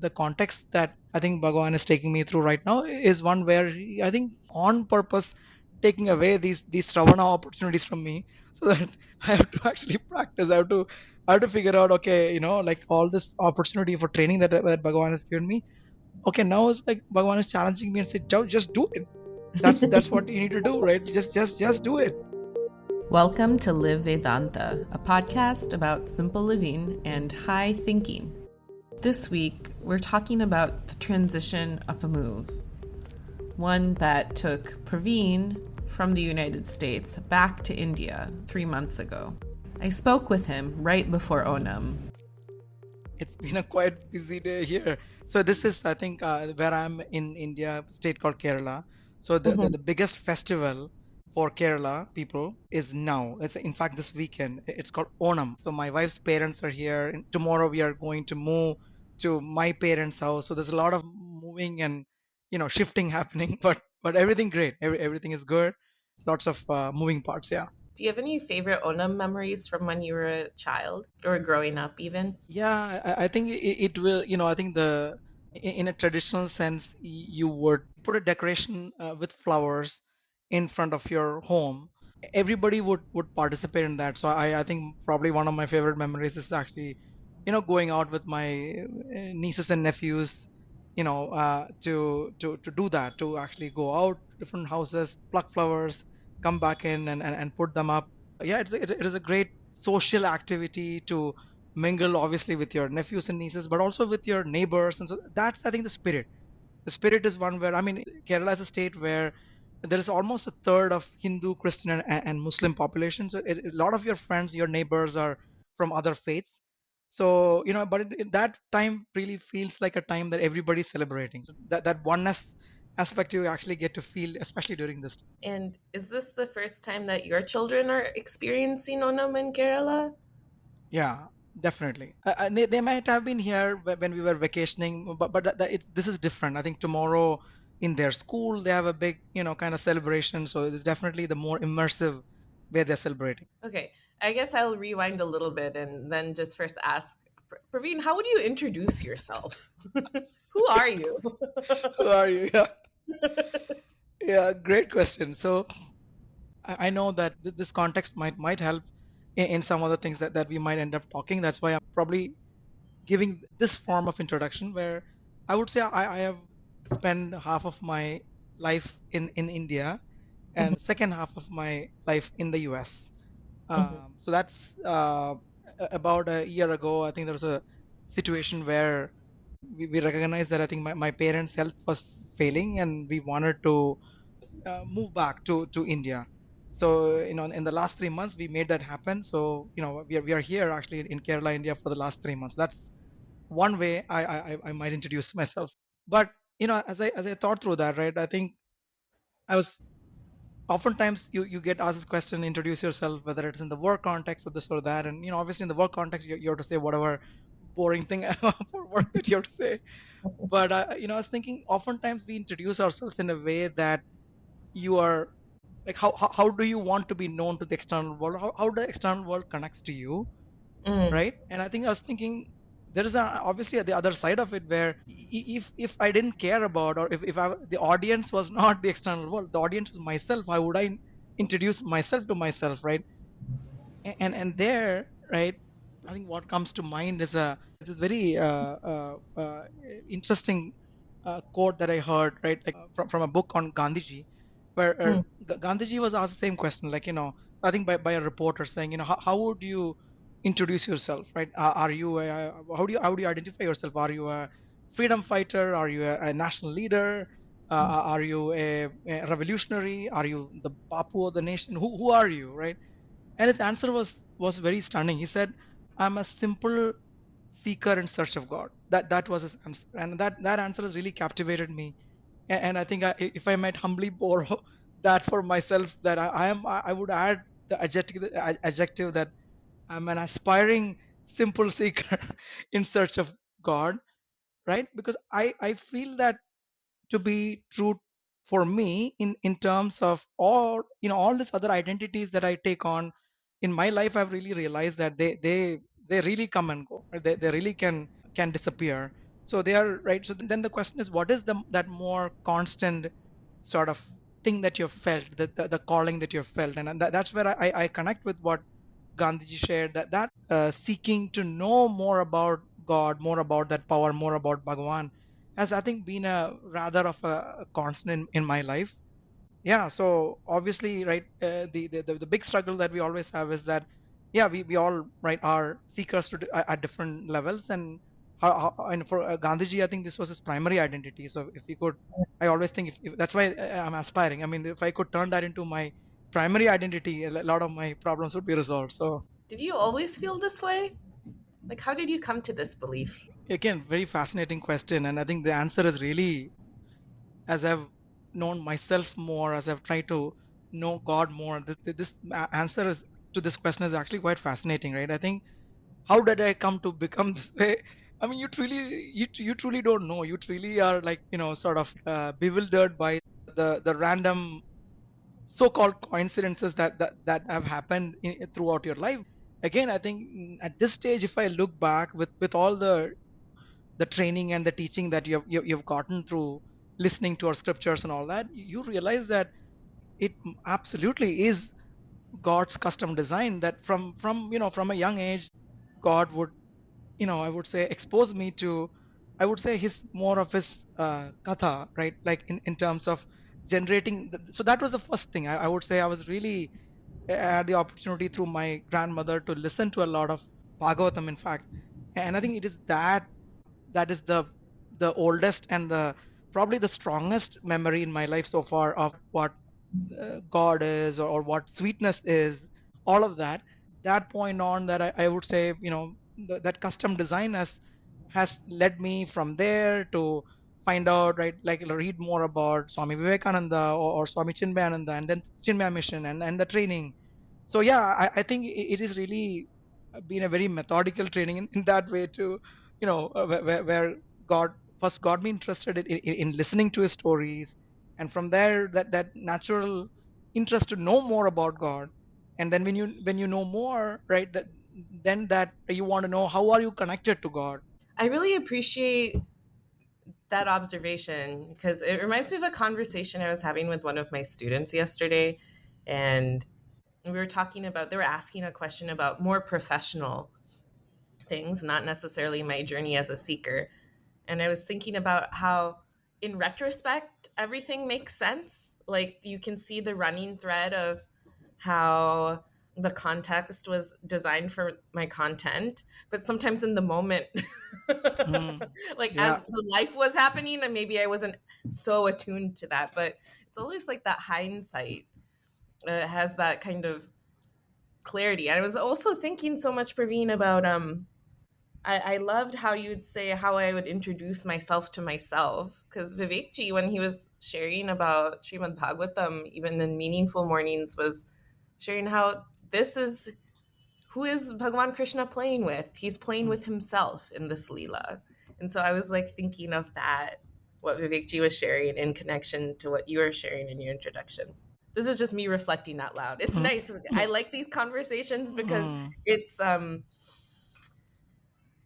The context that I think Bhagavan is taking me through right now is one where I think on purpose taking away these Ravana opportunities from me so that I have to actually practice. I have to figure out, okay, like all this opportunity for training that Bhagavan has given me. Okay, now it's like Bhagavan is challenging me and said, just do it. That's what you need to do, right? Just do it. Welcome to Live Vedanta, a podcast about simple living and high thinking. This week, we're talking about the transition of a move, one that took Praveen from the United States back to India 3 months ago. I spoke with him right before Onam. It's been a quite busy day here. So this is, I think, where I'm in India, state called Kerala. So the biggest festival for Kerala people is now. It's in fact this weekend. It's called Onam. So my wife's parents are here. And tomorrow we are going to move to my parents' house. So there's a lot of moving and shifting happening. But everything great. Everything is good. Lots of moving parts. Yeah. Do you have any favorite Onam memories from when you were a child or growing up even? Yeah, I think it will, I think in a traditional sense, you would put a decoration with flowers in front of your home. Everybody would participate in that. So I think probably one of my favorite memories is actually, going out with my nieces and nephews, to do that, to actually go out to different houses, pluck flowers, come back in and put them up. Yeah, it is a great social activity to mingle obviously with your nephews and nieces, but also with your neighbors. And so that's, I think, the spirit is one where, I mean, Kerala is a state where there is almost a third of Hindu, Christian, and Muslim population. So a lot of your friends, your neighbors are from other faiths. So but that time really feels like a time that everybody's celebrating. So that oneness aspect you actually get to feel, especially during this time. And is this the first time that your children are experiencing Onam in Kerala? Yeah, definitely. They might have been here when we were vacationing, but this is different. I think tomorrow in their school they have a big, kind of celebration. So it's definitely the more immersive way they're celebrating. Okay, I guess I'll rewind a little bit and then just first ask Praveen, how would you introduce yourself? Who are you? Who are you? Yeah, yeah, great question. So I know that this context might help in some other things that we might end up talking. That's why I'm probably giving this form of introduction where I would say I have spent half of my life in India and second half of my life in the US. Mhm. So that's about a year ago. I think there was a situation where we recognized that I think my parents' health was failing and we wanted to move back to India. So in the last 3 months we made that happen. So we are here actually in Kerala, India for the last 3 months. That's one way I might introduce myself. But as I thought through that, right, I think I was oftentimes you get asked this question, introduce yourself, whether it's in the work context with this or that, and obviously in the work context you have to say whatever boring thing for work that you have to say. But I was thinking oftentimes we introduce ourselves in a way that you are like how do you want to be known to the external world, how the external world connects to you, Mm. right? And I think I was thinking there is obviously the other side of it where if I didn't care about, or if the audience was not the external world, the audience was myself, how would I introduce myself to myself, right? And there, right, I think what comes to mind is this very interesting quote that I heard, right, like from a book on Gandhiji, where Mm. Gandhiji was asked the same question, like I think by a reporter saying, how would you introduce yourself, right? Are you how do you identify yourself? Are you a freedom fighter? Are you a national leader? Are you a revolutionary? Are you the Bapu of the nation? Who are you, right? And his answer was very stunning. He said, I'm a simple seeker in search of God. That was his answer, and that answer has really captivated me. And I think if I might humbly borrow that for myself, that I would add the adjective that I'm an aspiring simple seeker in search of God, right? Because I feel that to be true for me in terms of all these other identities that I take on in my life. I've really realized that they really come and go, right? They really can disappear. So they are right. So then the question is, what is the that more constant sort of thing that you've felt, the calling that you've felt? And that's where I connect with what Gandhiji shared, that seeking to know more about God, more about that power, more about Bhagavan, has I think been a rather of a constant in my life. Yeah, so obviously, right, the big struggle that we always have is that, yeah, we all, right, are seekers at different levels. And for Gandhiji, I think this was his primary identity. So if he could, I always think, if that's why I'm aspiring. I mean, if I could turn that into my primary identity, a lot of my problems would be resolved. So Did you always feel this way? Like, how did you come to this belief? again, very fascinating question, and I think the answer is really, as I've known myself more, as I've tried to know God more, this answer is to this question is actually quite fascinating, right? I think, how did I come to become this way? I mean, you truly don't know. You truly are, like, sort of bewildered by the random so-called coincidences that have happened throughout your life. Again, I think, at this stage, if I look back with all the training and the teaching that you've gotten through listening to our scriptures and all that, you realize that it absolutely is God's custom design, that from a young age, God would, I would say, expose me to, I would say, his more of his katha, right? Like, in terms of generating so that was the first thing. I would say I was really, I had the opportunity through my grandmother to listen to a lot of Bhagavatam, in fact. And I think it is that is the oldest and the probably the strongest memory in my life so far of what God is, or what sweetness is, all of that. That point on, that I would say, that custom design has led me from there to find out, right, like, read more about Swami Vivekananda, or Swami Chinmayananda, and then Chinmaya Mission, and the training. So yeah, I think it is really been a very methodical training in that way too, where God first got me interested in listening to his stories, and from there, that natural interest to know more about God. And then when you know more, right, then that you want to know, how are you connected to God. I really appreciate that observation because it reminds me of a conversation I was having with one of my students yesterday. And we were talking about, they were asking a question about more professional things, not necessarily my journey as a seeker. And I was thinking about how, in retrospect, everything makes sense. Like, you can see the running thread of how the context was designed for my content, but sometimes in the moment, Hmm. like as Yeah. the life was happening, and maybe I wasn't so attuned to that. But it's always like that hindsight has that kind of clarity. And I was also thinking so much, Praveen, about I loved how you'd say how I would introduce myself to myself. Because Vivekji, when he was sharing about Srimad Bhagavatam, even in Meaningful Mornings, was sharing how this is who is Bhagavan Krishna playing with? He's playing with himself in this Leela. And so I was like thinking of that, what Vivekji was sharing in connection to what you were sharing in your introduction. This is just me reflecting out loud. It's Mhm. nice. I like these conversations because Mhm. it's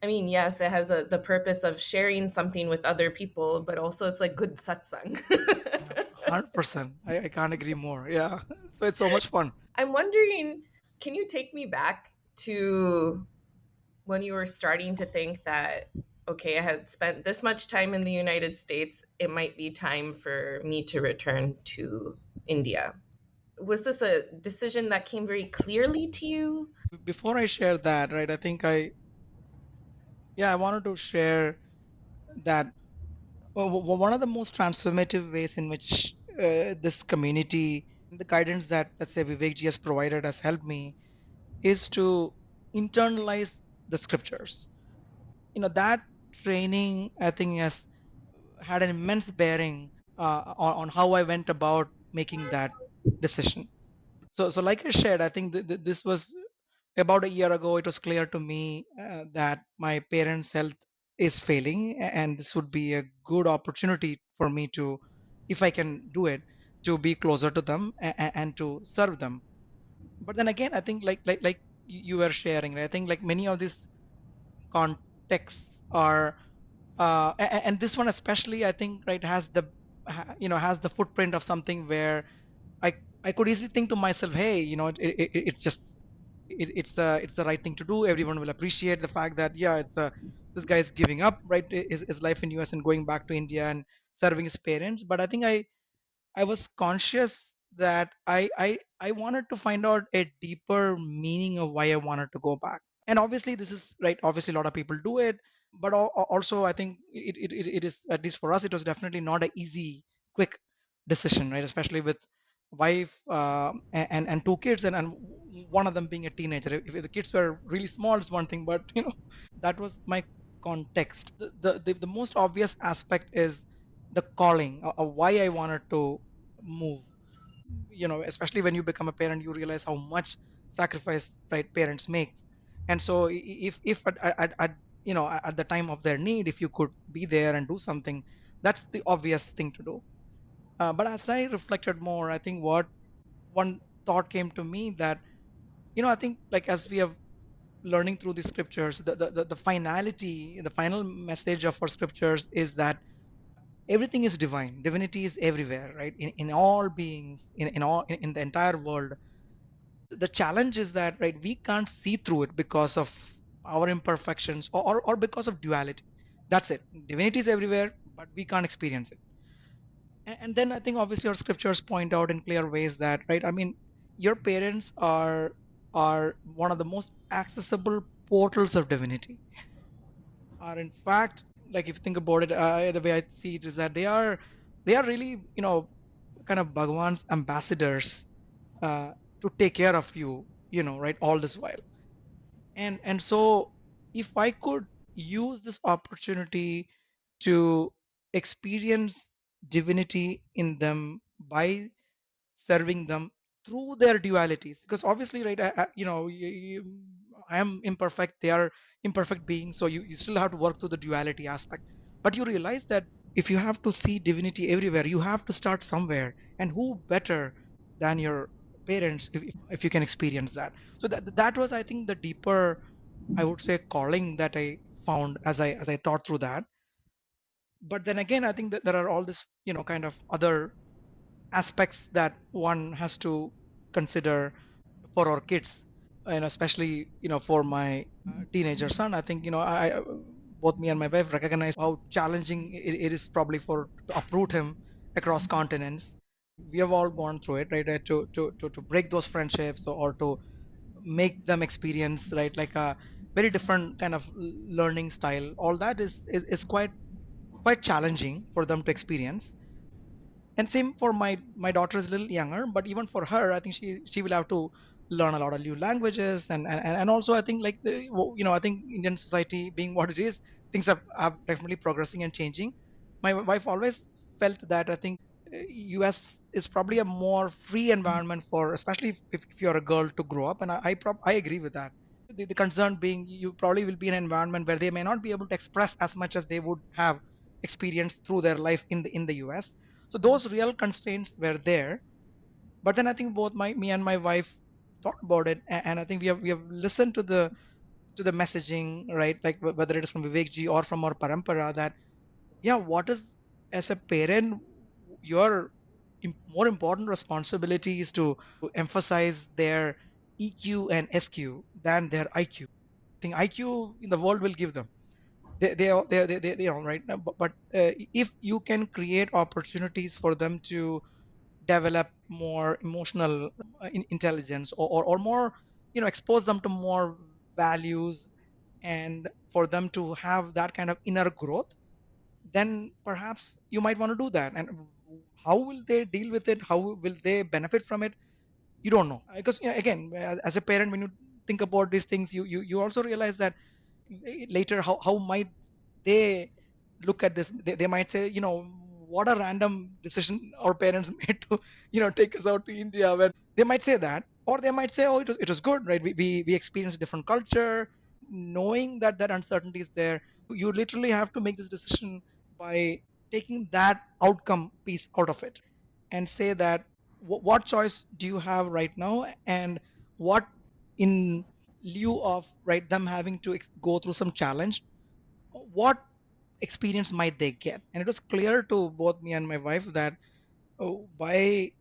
I mean, yes, it has the purpose of sharing something with other people, but also it's like good satsang. Yeah, 100%. I can't agree more. Yeah. So it's so much fun. I'm wondering, can you take me back to when you were starting to think that, okay, I had spent this much time in the United States, it might be time for me to return to India? Was this a decision that came very clearly to you? Before I share that, right, I think yeah, I wanted to share that one of the most transformative ways in which this community, the guidance that, let's say, Vivek ji has provided, has helped me, is to internalize the scriptures. That training, I think, has had an immense bearing on how I went about making that decision. So like I shared, I think this was about a year ago. It was clear to me that my parents' health is failing, and this would be a good opportunity for me to, if I can do it, to be closer to them and to serve them. But then again, I think, like you were sharing, right? I think, like, many of these contexts are And this one especially, I think, right, has the has the footprint of something where I could easily think to myself, hey, it's just it's the right thing to do. Everyone will appreciate the fact that, yeah, it's the this guy is giving up, right, his life in US and going back to India and serving his parents. But I think I was conscious that I wanted to find out a deeper meaning of why I wanted to go back. And obviously this is right. Obviously a lot of people do it, but also I think it is, at least for us, it was definitely not an easy, quick decision, right? Especially with wife and two kids, and one of them being a teenager. If the kids were really small, it's one thing, but that was my context. The most obvious aspect is the calling, why I wanted to move. Especially when you become a parent, you realize how much sacrifice, right, parents make. And so if at the time of their need, if you could be there and do something, that's the obvious thing to do. But as I reflected more, I think what one thought came to me that, I think, like, as we have learning through the scriptures, the finality, the final message of our scriptures is that everything is divine. Divinity is everywhere, right, in all beings, in the entire world. The challenge is that, right, we can't see through it because of our imperfections, or because of duality. That's it. Divinity is everywhere, but we can't experience it. And then I think obviously our scriptures point out in clear ways that, right, I mean, your parents are one of the most accessible portals of divinity. Are, in fact, like, if you think about it, the way I see it is that they are really, kind of Bhagwan's ambassadors, uh, to take care of you, right, all this while. And so if I could use this opportunity to experience divinity in them by serving them through their dualities, because obviously, right, I am imperfect, they are imperfect beings, so you still have to work through the duality aspect. But you realize that if you have to see divinity everywhere, you have to start somewhere, and who better than your parents, if you can experience that. So that was, I think, the deeper, I would say, calling that I found as I thought through that. But then again, I think that there are all this, kind of other aspects that one has to consider for our kids, and especially, for my teenager son. I think, both me and my wife recognize how challenging it is, probably, for to uproot him across continents. We have all gone through it, right, to break those friendships, or to make them experience, right, like a very different kind of learning style. All that is quite challenging for them to experience. And same for my daughter, is a little younger, but even for her, I think she will have to learn a lot of new languages. And also, I think, like, I think Indian society being what it is, things are definitely progressing and changing. My wife always felt that, I think, US is probably a more free environment for, especially if you're a girl, to grow up. And I agree with that. The concern being, you probably will be in an environment where they may not be able to express as much as they would have experienced through their life in the US. So those real constraints were there. But then I think both me and my wife thought about it, and I think we have listened to the messaging, right, like, whether it is from Vivekji or from our parampara, that, yeah, what is, as a parent, your more important responsibility is to emphasize their EQ and SQ than their IQ. I think IQ in the world will give them. They right now, but if you can create opportunities for them to develop more emotional intelligence, or more, expose them to more values, and for them to have that kind of inner growth, then perhaps you might want to do that. And how will they deal with it, how will they benefit from it, you don't know. Because, yeah, again, as a parent, when you think about these things, you also realize that later, how might they look at this. They might say, what a random decision our parents made to, take us out to India. They might say that, or they might say, oh, it was good, right, we experienced a different culture. Knowing that that uncertainty is there, you literally have to make this decision by taking that outcome piece out of it, and say that, what choice do you have right now, and what, in lieu of, right, them having to go through some challenge, what experience might they get. And it was clear to both me and my wife that by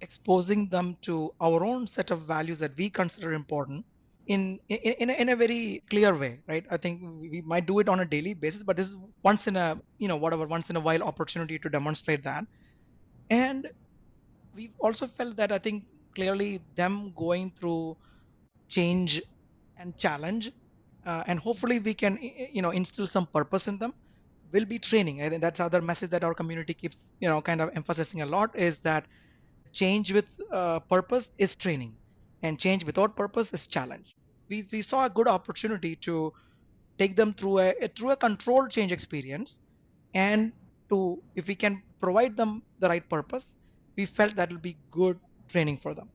exposing them to our own set of values that we consider important in a very clear way, right? I think we might do it on a daily basis, but this is once in a, whatever, once in a while opportunity to demonstrate that. And we've also felt that, I think, clearly them going through change and challenge, and hopefully we can instill some purpose in them, will be training. I think that's other message that our community keeps kind of emphasizing a lot, is that change with purpose is training, and change without purpose is challenge. We saw a good opportunity to take them through a controlled change experience, and to, if we can provide them the right purpose, we felt that will be good training for them.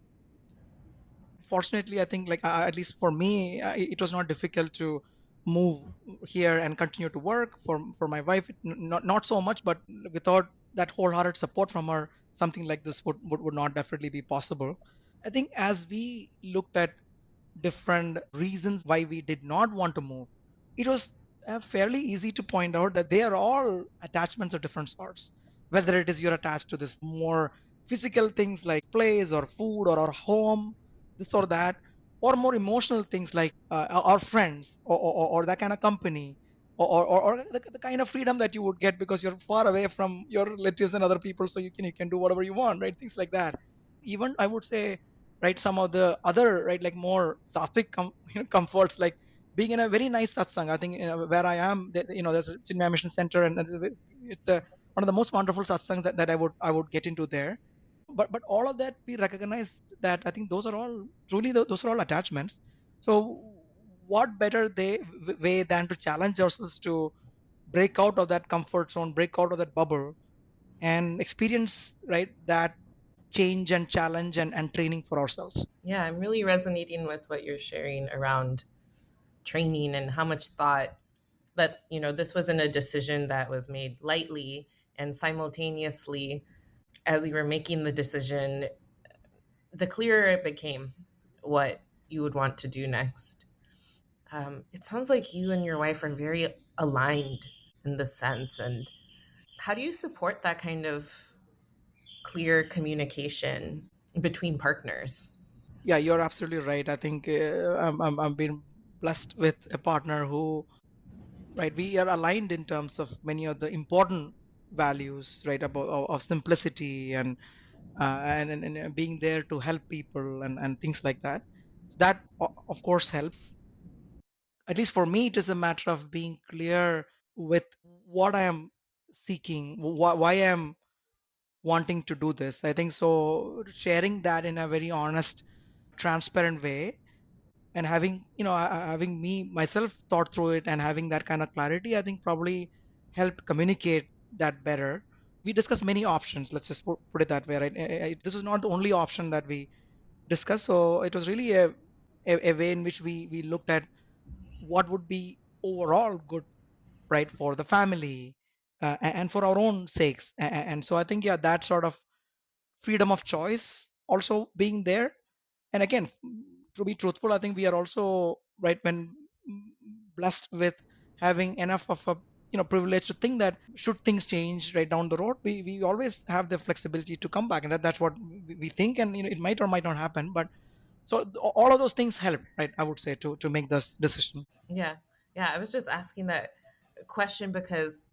Fortunately, I think, like, at least for me, it was not difficult to move here and continue to work. For my wife, not so much, but without that wholehearted support from her, something like this would not definitely be possible. I think as we looked at different reasons why we did not want to move, it was fairly easy to point out that they are all attachments of different sorts. Whether it is you're attached to this more physical things like place or food or our home, this or that, or more emotional things like our friends, or that kind of company, or the kind of freedom that you would get because you're far away from your relatives and other people, so you can do whatever you want, right? Things like that. Even I would say, right, some of the other, right, like more sattvic comforts, like being in a very nice satsang. I think, where I am, there's a Chinmaya Mission Center, and it's one of the most wonderful satsangs that I would get into there. But all of that, we recognize that, I think, those are all truly those are all attachments. So what better way than to challenge ourselves to break out of that comfort zone, break out of that bubble, and experience, right, that change and challenge and training for ourselves. Yeah, I'm really resonating with what you're sharing around training and how much thought that, this wasn't a decision that was made lightly. And simultaneously, as we were making the decision, the clearer it became what you would want to do next. It sounds like you and your wife are very aligned in this sense. And how do you support that kind of clear communication between partners? Yeah, you're absolutely right. I think, I'm being blessed with a partner who, right, we are aligned in terms of many of the important values, right, about of simplicity, and being there to help people, and things like that. That, of course, helps. At least for me, it is a matter of being clear with what I am seeking, why I am wanting to do this. I think so. Sharing that in a very honest, transparent way, and having me myself thought through it, and having that kind of clarity, I think, probably helped communicate that better. We discussed many options, let's just put it that way, right? This was not the only option that we discussed, so it was really a way in which we looked at what would be overall good, right, for the family, and for our own sakes. And so I think, yeah, that sort of freedom of choice also being there. And again, to be truthful, I think we are also, right, when blessed with having enough of a privilege to think that should things change right down the road, we always have the flexibility to come back, and that's what we think. And it might or might not happen, but so all of those things help, right, I would say, to make this decision. Yeah. Yeah. I was just asking that question because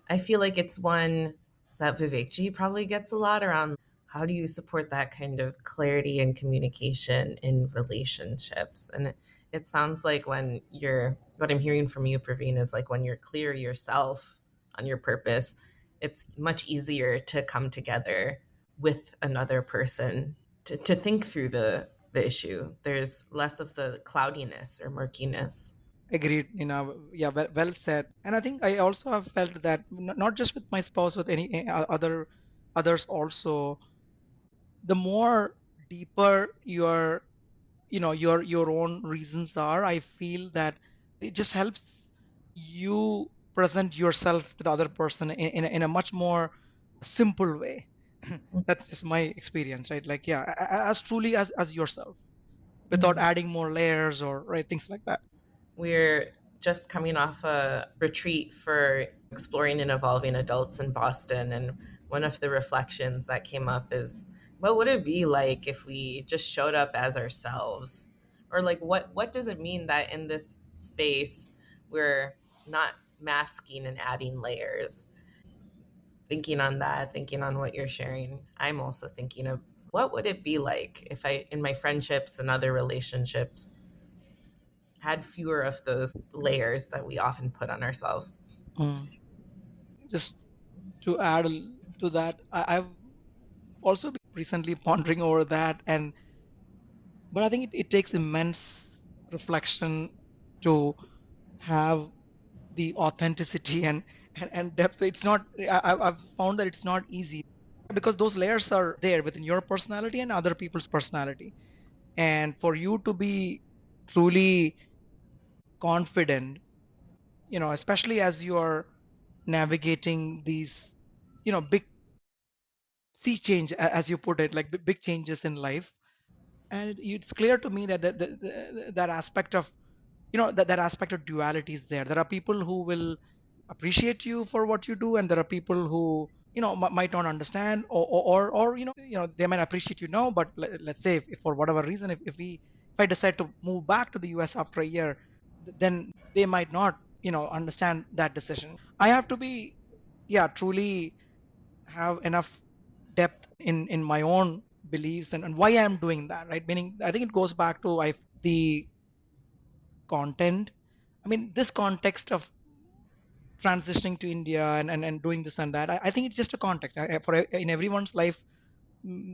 I feel like it's one that Vivekji probably gets a lot around. How do you support that kind of clarity and communication in relationships? And it sounds like what I'm hearing from you, Praveen, is like when you're clear yourself on your purpose, it's much easier to come together with another person to think through the issue. There's less of the cloudiness or murkiness. Agreed. Yeah, well said. And I think I also have felt that, not just with my spouse, with any others also, the more deeper your own reasons are, I feel that it just helps you present yourself to the other person in a much more simple way. That's just my experience, right? Like, yeah, as truly as yourself, without Mhm. adding more layers, or, right, things like that. We're just coming off a retreat for exploring and evolving adults in Boston. And one of the reflections that came up is, what would it be like if we just showed up as ourselves? Or like what does it mean that in this space we're not masking and adding layers? Thinking on that, thinking on what you're sharing, I'm also thinking of what would it be like if I, in my friendships and other relationships, had fewer of those layers that we often put on ourselves. Mm. Just to add to that, I've also been recently pondering over that, and but I think it takes immense reflection to have the authenticity and depth. It's not. I've found that it's not easy because those layers are there within your personality and other people's personality, and for you to be truly confident, especially as you are navigating these, big sea change, as you put it, like big changes in life. And it's clear to me that that aspect of, that aspect of duality is there. There are people who will appreciate you for what you do, and there are people who, might not understand, they might appreciate you now, but let's say if for whatever reason, if I decide to move back to the US after a year, then they might not, understand that decision. I have to be, yeah, truly have enough depth in my own beliefs, and why I'm doing that, right? Meaning, I think it goes back to the content. I mean, this context of transitioning to India and doing this and that, I think it's just a context. In everyone's life,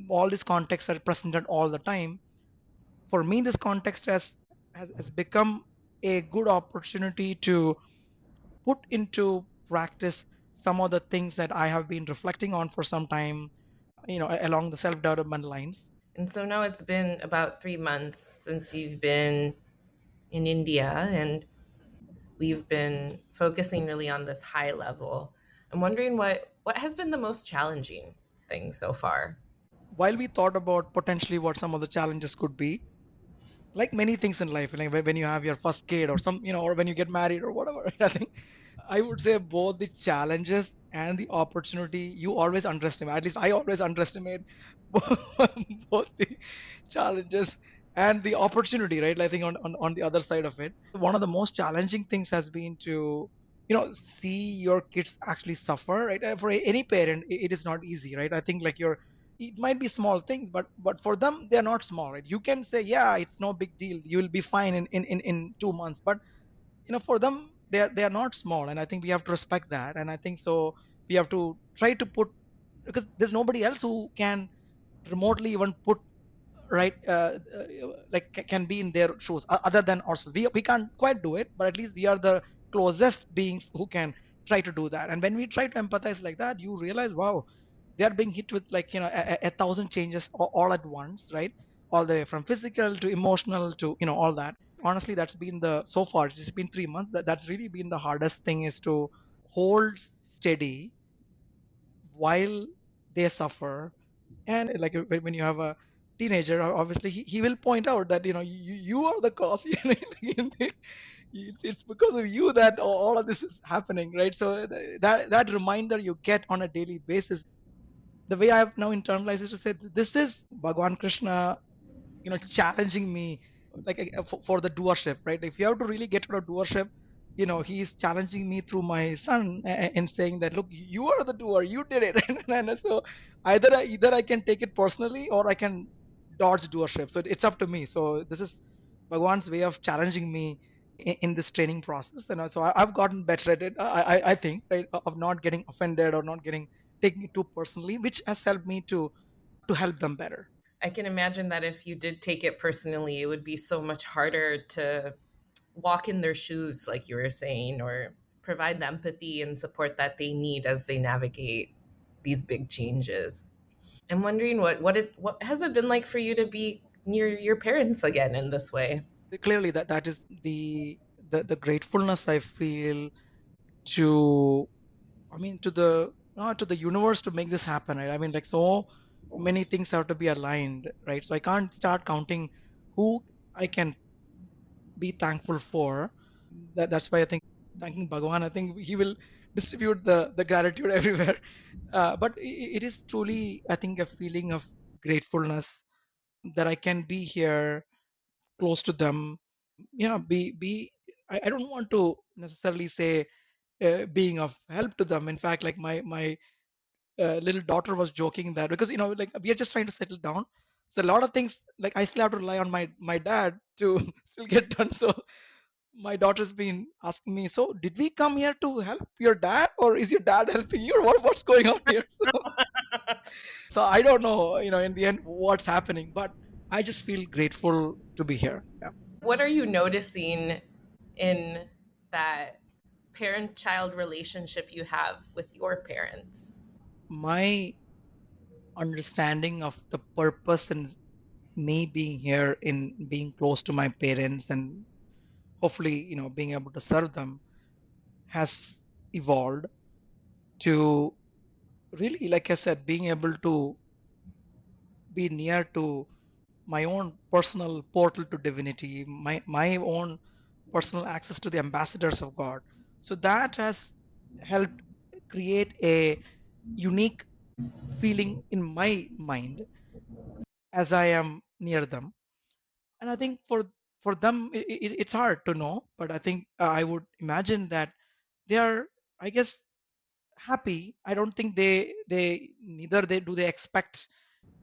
all these contexts are presented all the time. For me, this context has become a good opportunity to put into practice some of the things that I have been reflecting on for some time, along the self development lines. And so now it's been about 3 months since you've been in India, and we've been focusing really on this high level. I'm wondering what has been the most challenging thing so far. While we thought about potentially what some of the challenges could be, like many things in life, like when you have your first kid or some, or when you get married or whatever, I think I would say both the challenges and the opportunity you always underestimate. At least I always underestimate both the challenges and the opportunity, right? I think on the other side of it, one of the most challenging things has been to, see your kids actually suffer, right? For any parent, it is not easy, right? I think like it might be small things, but for them, they're not small, right? You can say, yeah, it's no big deal. You'll be fine in 2 months, but for them, they are not small, and I think we have to respect that. And I think so we have to try to put, because there's nobody else who can remotely even put, right, like can be in their shoes, other than ourselves. We can't quite do it, but at least we are the closest beings who can try to do that. And when we try to empathize like that, you realize, wow, they are being hit with, like, a thousand changes all at once, right? All the way from physical to emotional to, all that. Honestly, that's been the so far it's just been 3 months, that's really been the hardest thing, is to hold steady while they suffer. And like when you have a teenager, obviously he will point out that, you are the cause. It's because of you that all of this is happening, right? So that reminder you get on a daily basis, the way I have now internalized, is to say, this is Bhagwan Krishna, challenging me, like, for the doership, right? If you have to really get to the doership, he's challenging me through my son, and saying that, look, you are the doer, you did it. And so either I can take it personally, or I can dodge doership. So it's up to me. So this is Bhagwan's way of challenging me in this training process. And so I've gotten better at it, I think, right, of not getting offended or not getting taking it too personally, which has helped me to help them better. I can imagine that if you did take it personally, it would be so much harder to walk in their shoes, like you were saying, or provide the empathy and support that they need as they navigate these big changes. I'm wondering what has it been like for you to be near your parents again in this way? Clearly, that is the gratefulness I feel to, I mean, to the universe to make this happen, right? I mean, like, so many things have to be aligned, right? So I can't start counting who I can be thankful for. That's why I think thanking Bhagwan, I think he will distribute the gratitude everywhere. But it is truly, I think, a feeling of gratefulness that I can be here close to them. Yeah, be. I don't want to necessarily say being of help to them. In fact, like my little daughter was joking that, because like we are just trying to settle down, so a lot of things like I still have to rely on my dad to still get done. So my daughter's been asking me, so did we come here to help your dad, or is your dad helping you, or what's going on here? So I don't know, in the end what's happening, but I just feel grateful to be here. Yeah. What are you noticing in that parent child relationship you have with your parents? My understanding of the purpose and me being here in being close to my parents, and hopefully being able to serve them, has evolved to really, like I said, being able to be near to my own personal portal to divinity, my own personal access to the ambassadors of God. So that has helped create a unique feeling in my mind as I am near them. And I think for them it's hard to know, but I think I would imagine that they are, I guess, happy. I don't think they neither they do they expect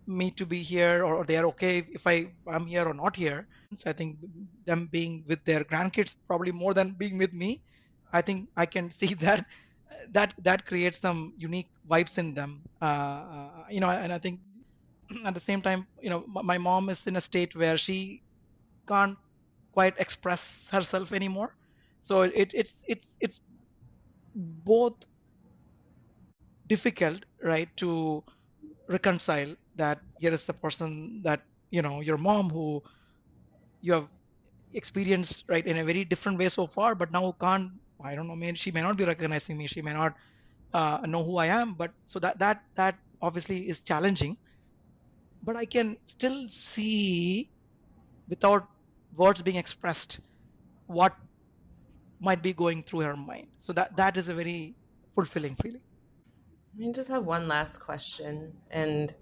me to be here, or they are okay if I'm here or not here. So I think them being with their grandkids probably more than being with me. I think I can see that that creates some unique vibes in them. And I think at the same time, my mom is in a state where she can't quite express herself anymore. So it's both difficult, right, to reconcile that here is the person that your mom, who you have experienced, right, in a very different way so far, but now can't. I don't know, man, she may not be recognizing me, she may not know who I am, but so that obviously is challenging. But I can still see, without words being expressed, what might be going through her mind. So that is a very fulfilling feeling. I just have one last question. And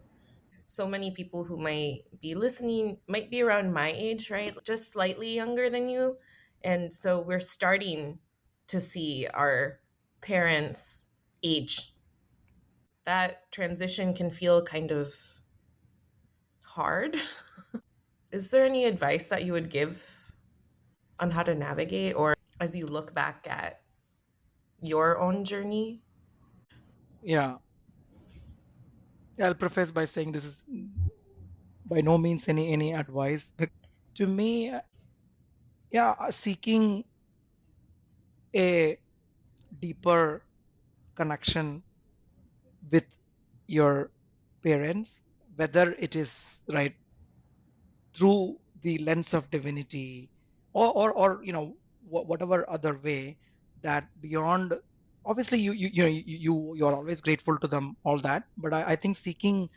so many people who might be listening might be around my age, right? Just slightly younger than you. And so we're starting to see our parents age. That transition can feel kind of hard. Is there any advice that you would give on how to navigate, or as you look back at your own journey? Yeah, I'll preface by saying this is by no means any advice. To me, yeah, seeking a deeper connection with your parents, whether it is, right, through the lens of divinity, or whatever other way, that beyond, obviously you're always grateful to them, all that, but I think seeking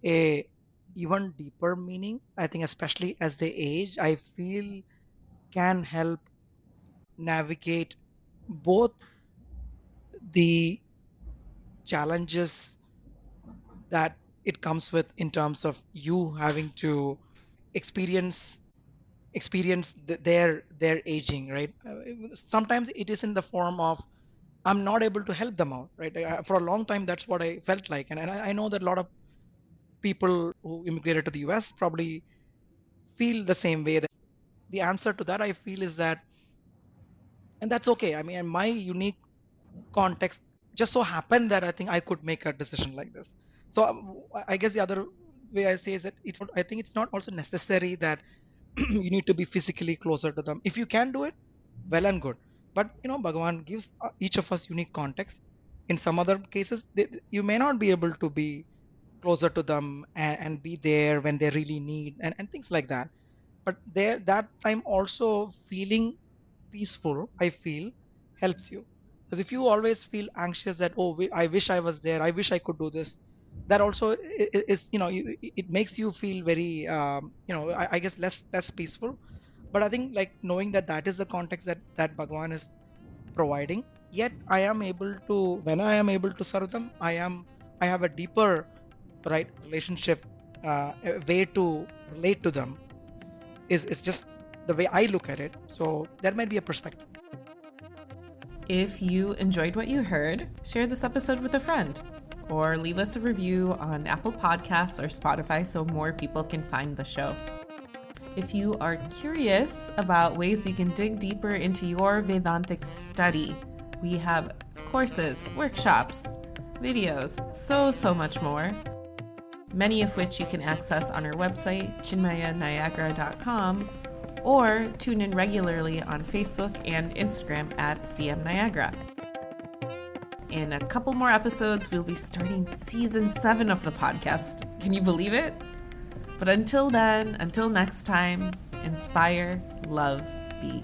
a even deeper meaning, I think especially as they age, I feel can help navigate both the challenges that it comes with, in terms of you having to experience their aging, right. Sometimes it is in the form of I'm not able to help them out, right. For a long time that's what I felt like, and I know that a lot of people who immigrated to the US probably feel the same way. The answer to that, I feel, is that, and that's okay. I mean, my unique context just so happened that I think I could make a decision like this. So I guess the other way I say is that I think it's not also necessary that you need to be physically closer to them. If you can do it, well and good. But Bhagavan gives each of us unique context. In some other cases, you may not be able to be closer to them, and be there when they really need, and things like that. But there, that time also feeling peaceful, I feel, helps you. Because if you always feel anxious that, oh, I wish I was there, I wish I could do this, that also is, it makes you feel very, I guess, less peaceful. But I think, like, knowing that that is the context that Bhagwan is providing, yet I am able to, when I am able to serve them, I have a deeper, right, relationship, a way to relate to them is just the way I look at it. So that might be a perspective. If you enjoyed what you heard, share this episode with a friend or leave us a review on Apple Podcasts or Spotify so more people can find the show. If you are curious about ways you can dig deeper into your Vedantic study, we have courses, workshops, videos, so much more, many of which you can access on our website, chinmayaniagara.com, or tune in regularly on Facebook and Instagram at CM Niagara. In a couple more episodes, we'll be starting season 7 of the podcast. Can you believe it? But until then, until next time, inspire, love, be.